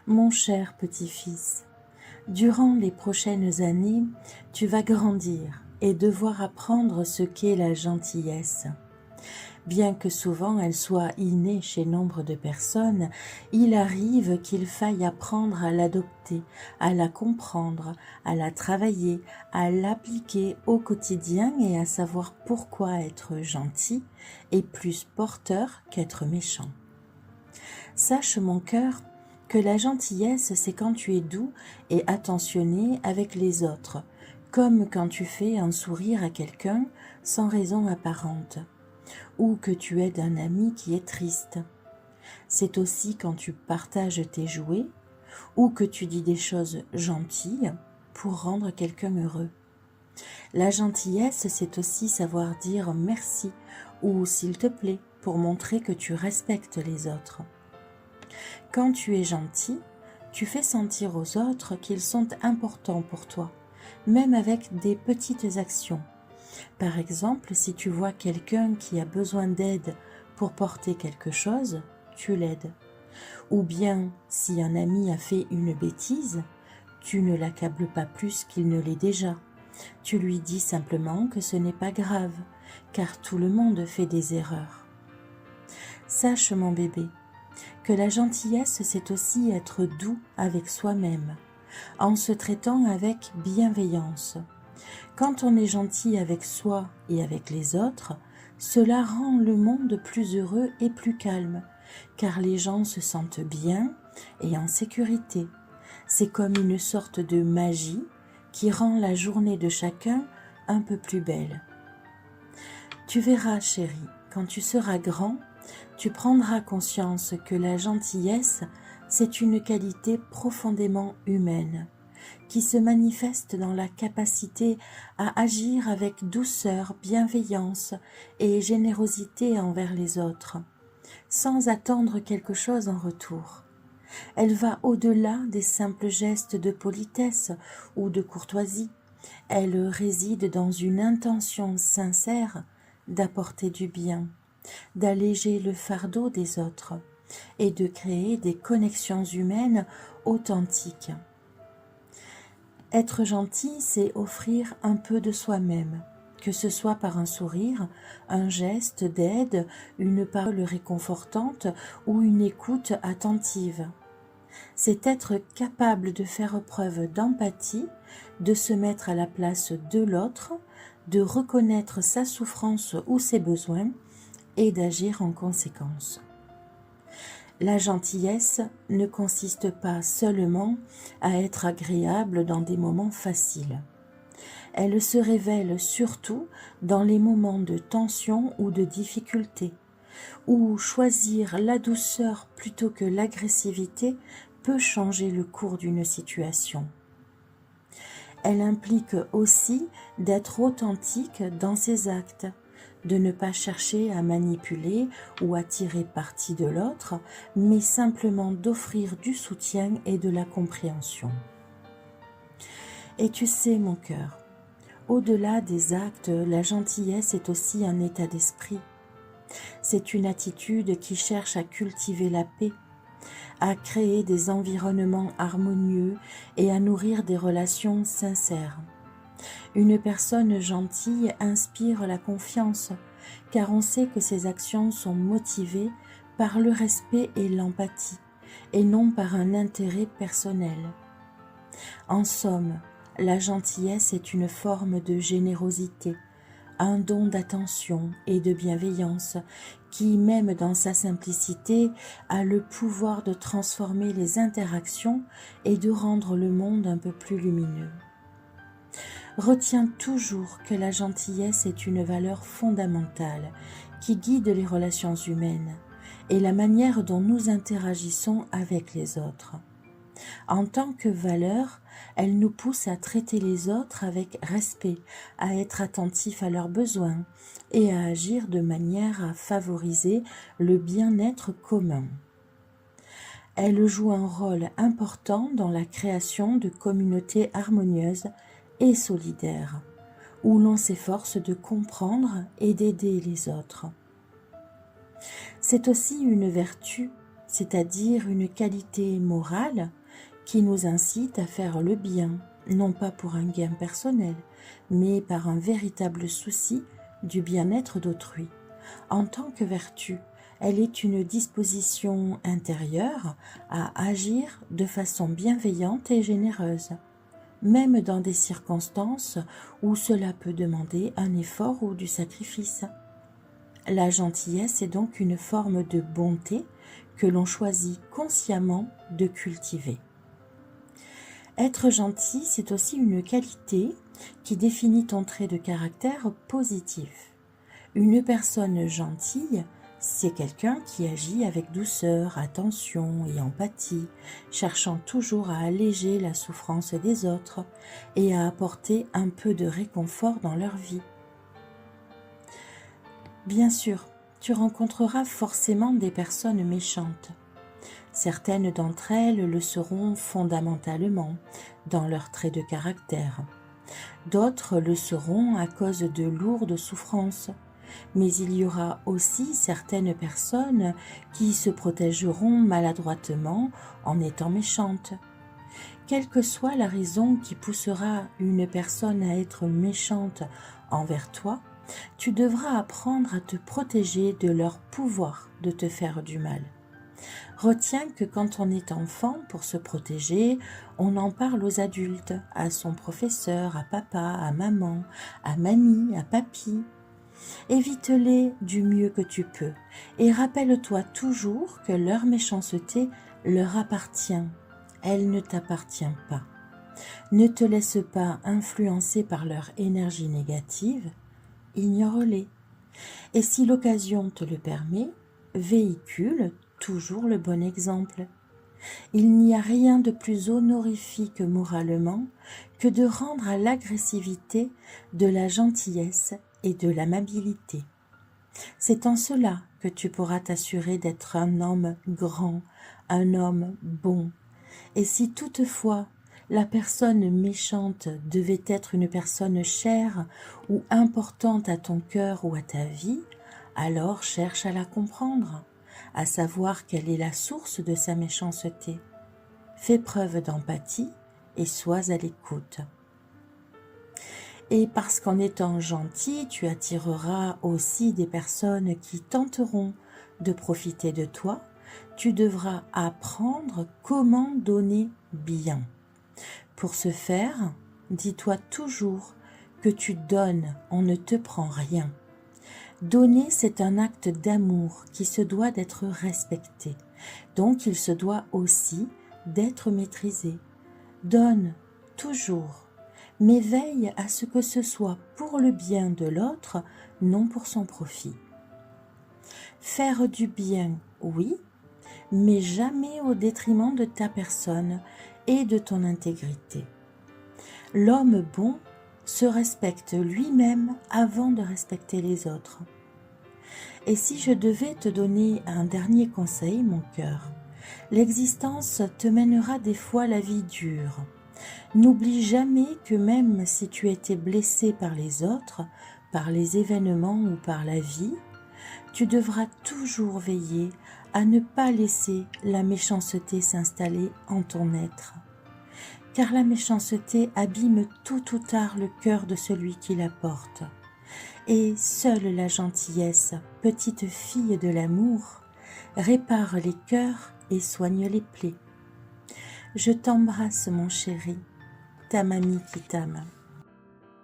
Mon cher petit-fils, durant les prochaines années, tu vas grandir et devoir apprendre ce qu'est la gentillesse. Bien que souvent elle soit innée chez nombre de personnes, il arrive qu'il faille apprendre à l'adopter, à la comprendre, à la travailler, à l'appliquer au quotidien et à savoir pourquoi être gentil est plus porteur qu'être méchant. Sache, mon cœur, que la gentillesse, c'est quand tu es doux et attentionné avec les autres, comme quand tu fais un sourire à quelqu'un sans raison apparente, ou que tu aides un ami qui est triste. C'est aussi quand tu partages tes jouets, ou que tu dis des choses gentilles pour rendre quelqu'un heureux. La gentillesse, c'est aussi savoir dire merci ou s'il te plaît pour montrer que tu respectes les autres. Quand tu es gentil, tu fais sentir aux autres qu'ils sont importants pour toi, même avec des petites actions. Par exemple, si tu vois quelqu'un qui a besoin d'aide pour porter quelque chose, tu l'aides. Ou bien, si un ami a fait une bêtise, tu ne l'accables pas plus qu'il ne l'est déjà. Tu lui dis simplement que ce n'est pas grave, car tout le monde fait des erreurs. Sache, mon bébé, que la gentillesse, c'est aussi être doux avec soi-même, en se traitant avec bienveillance. Quand on est gentil avec soi et avec les autres, cela rend le monde plus heureux et plus calme, car les gens se sentent bien et en sécurité. C'est comme une sorte de magie qui rend la journée de chacun un peu plus belle. Tu verras, chérie, quand tu seras grand, tu prendras conscience que la gentillesse, c'est une qualité profondément humaine, qui se manifeste dans la capacité à agir avec douceur, bienveillance et générosité envers les autres, sans attendre quelque chose en retour. Elle va au-delà des simples gestes de politesse ou de courtoisie. Elle réside dans une intention sincère d'apporter du bien, d'alléger le fardeau des autres et de créer des connexions humaines authentiques. Être gentil, c'est offrir un peu de soi-même, que ce soit par un sourire, un geste d'aide, une parole réconfortante ou une écoute attentive. C'est être capable de faire preuve d'empathie, de se mettre à la place de l'autre, de reconnaître sa souffrance ou ses besoins et d'agir en conséquence. La gentillesse ne consiste pas seulement à être agréable dans des moments faciles. Elle se révèle surtout dans les moments de tension ou de difficulté, où choisir la douceur plutôt que l'agressivité peut changer le cours d'une situation. Elle implique aussi d'être authentique dans ses actes, de ne pas chercher à manipuler ou à tirer parti de l'autre, mais simplement d'offrir du soutien et de la compréhension. Et tu sais, mon cœur, au-delà des actes, la gentillesse est aussi un état d'esprit. C'est une attitude qui cherche à cultiver la paix, à créer des environnements harmonieux et à nourrir des relations sincères. Une personne gentille inspire la confiance, car on sait que ses actions sont motivées par le respect et l'empathie, et non par un intérêt personnel. En somme, la gentillesse est une forme de générosité, un don d'attention et de bienveillance qui, même dans sa simplicité, a le pouvoir de transformer les interactions et de rendre le monde un peu plus lumineux. Retiens toujours que la gentillesse est une valeur fondamentale qui guide les relations humaines et la manière dont nous interagissons avec les autres. En tant que valeur, elle nous pousse à traiter les autres avec respect, à être attentifs à leurs besoins et à agir de manière à favoriser le bien-être commun. Elle joue un rôle important dans la création de communautés harmonieuses et solidaires, où l'on s'efforce de comprendre et d'aider les autres. C'est aussi une vertu c'est-à-dire une qualité morale qui nous incite à faire le bien, non pas pour un gain personnel, mais par un véritable souci du bien-être d'autrui. En tant que vertu, elle est une disposition intérieure à agir de façon bienveillante et généreuse, même dans des circonstances où cela peut demander un effort ou du sacrifice. La gentillesse est donc une forme de bonté que l'on choisit consciemment de cultiver. Être gentil, c'est aussi une qualité qui définit ton trait de caractère positif. Une personne gentille, c'est quelqu'un qui agit avec douceur, attention et empathie, cherchant toujours à alléger la souffrance des autres et à apporter un peu de réconfort dans leur vie. Bien sûr, tu rencontreras forcément des personnes méchantes. Certaines d'entre elles le seront fondamentalement dans leur trait de caractère. D'autres le seront à cause de lourdes souffrances. Mais il y aura aussi certaines personnes qui se protégeront maladroitement en étant méchantes. Quelle que soit la raison qui poussera une personne à être méchante envers toi, tu devras apprendre à te protéger de leur pouvoir de te faire du mal. Retiens que quand on est enfant, pour se protéger, on en parle aux adultes, à son professeur, à papa, à maman, à mamie, à papy. Évite-les du mieux que tu peux et rappelle-toi toujours que leur méchanceté leur appartient. Elle ne t'appartient pas. Ne te laisse pas influencer par leur énergie négative, ignore-les. Et si l'occasion te le permet, véhicule toujours le bon exemple. Il n'y a rien de plus honorifique moralement que de rendre à l'agressivité de la gentillesse et de l'amabilité. C'est en cela que tu pourras t'assurer d'être un homme grand, un homme bon. Et si toutefois la personne méchante devait être une personne chère ou importante à ton cœur ou à ta vie, alors cherche à la comprendre, à savoir quelle est la source de sa méchanceté. Fais preuve d'empathie et sois à l'écoute. Et parce qu'en étant gentil, tu attireras aussi des personnes qui tenteront de profiter de toi, tu devras apprendre comment donner bien. Pour ce faire, dis-toi toujours que tu donnes, on ne te prend rien. Donner, c'est un acte d'amour qui se doit d'être respecté. Donc, il se doit aussi d'être maîtrisé. Donne toujours, mais veille à ce que ce soit pour le bien de l'autre, non pour son profit. Faire du bien, oui, mais jamais au détriment de ta personne et de ton intégrité. L'homme bon se respecte lui-même avant de respecter les autres. Et si je devais te donner un dernier conseil, mon cœur, l'existence te mènera des fois la vie dure. N'oublie jamais que même si tu étais blessé par les autres, par les événements ou par la vie, tu devras toujours veiller à ne pas laisser la méchanceté s'installer en ton être. Car la méchanceté abîme tôt ou tard le cœur de celui qui la porte. Et seule la gentillesse, petite fille de l'amour, répare les cœurs et soigne les plaies. Je t'embrasse, mon chéri, ta mamie qui t'aime.